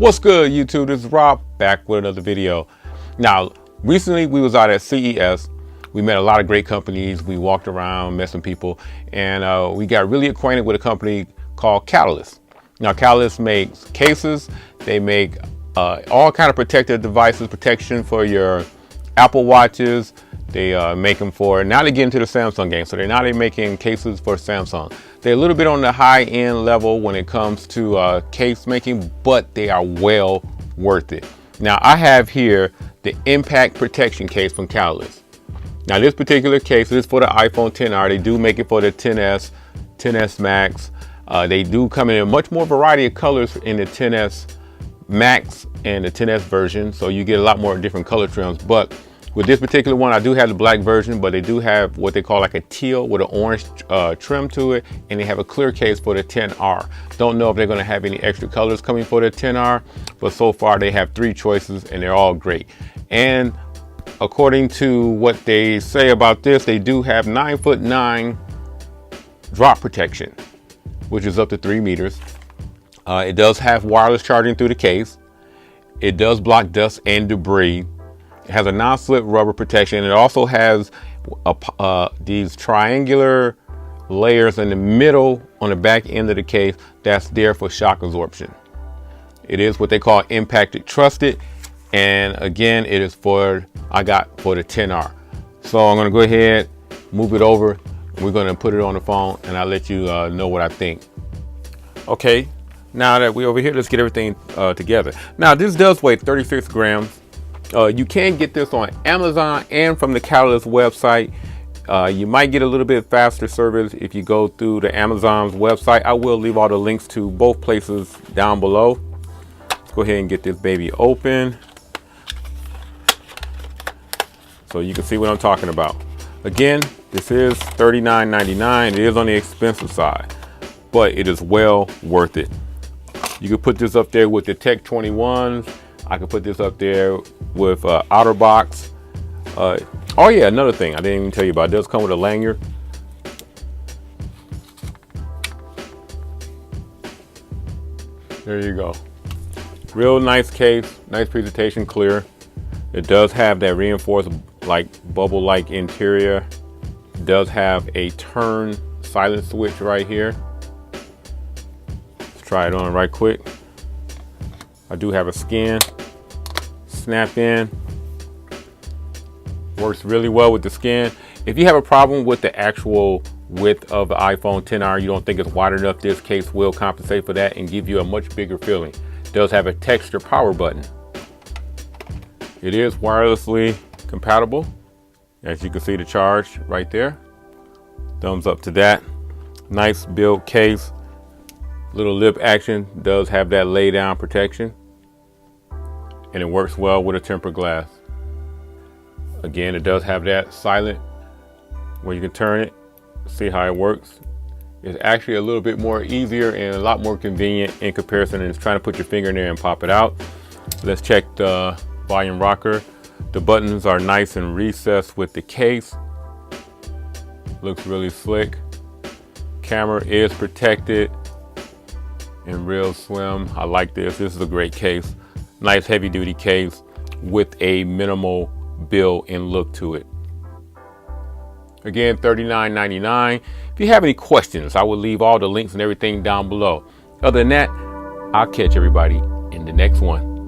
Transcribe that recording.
What's good, YouTube? This is Rob back with another video. Now, recently we was out at CES. We met a lot of great companies. We walked around, met some people, and we got really acquainted with a company called Catalyst. Now, Catalyst makes cases. They make all kind of protective devices, protection for your Apple Watches. They make them for, now they get into the Samsung game. So now they're making cases for Samsung. They're a little bit on the high end level when it comes to case making, but they are well worth it. Now I have here the Impact Protection case from Catalyst. Now this particular case is for the iPhone XR. They do make it for the XS, XS Max. They do come in a much more variety of colors in the XS Max and the XS version. So you get a lot more different color trims, but with this particular one, I do have the black version, but they do have what they call like a teal with an orange trim to it, and they have a clear case for the XR. Don't know if they're going to have any extra colors coming for the XR, but so far they have 3 choices and they're all great. And according to what they say about this, they do have 9'9" drop protection, which is up to 3 meters. It does have wireless charging through the case. It does block dust and debris. It has a non-slip rubber protection. It also has these triangular layers in the middle on the back end of the case that's there for shock absorption. It is what they call impacted trusted, and again, it is for the XR. So I'm going to go ahead, move it over. We're going to put it on the phone, and I'll let you know what I think. Okay, now that we're over here, let's get everything together. Now this does weigh 36 grams. You can get this on Amazon and from the Catalyst website. You might get a little bit faster service if you go through the Amazon's website. I will leave all the links to both places down below. Let's go ahead and get this baby open so you can see what I'm talking about. Again, this is $39.99. It is on the expensive side, but it is well worth it. You can put this up there with the Tech 21s. I could put this up there with OtterBox. Oh yeah, another thing I didn't even tell you about. It does come with a lanyard. There you go. Real nice case, nice presentation, clear. It does have that reinforced like bubble-like interior. It does have a turn silent switch right here. Let's try it on right quick. I do have a skin. Snap in. Works really well with the skin. If you have a problem with the actual width of the iPhone XR, you don't think it's wide enough, this case will compensate for that and give you a much bigger feeling. It does have a texture power button. It is wirelessly compatible. As you can see, the charge right there. Thumbs up to that. Nice build case. Little lip action, does have that lay down protection. And it works well with a tempered glass. Again, it does have that silent where you can turn it, see how it works. It's actually a little bit more easier and a lot more convenient in comparison to trying to put your finger in there and pop it out. Let's check the volume rocker. The buttons are nice and recessed with the case. Looks really slick. Camera is protected and real slim. I like this. This is a great case. Nice heavy duty case with a minimal build and look to it. Again, $39.99. If you have any questions, I will leave all the links and everything down below. Other than that, I'll catch everybody in the next one.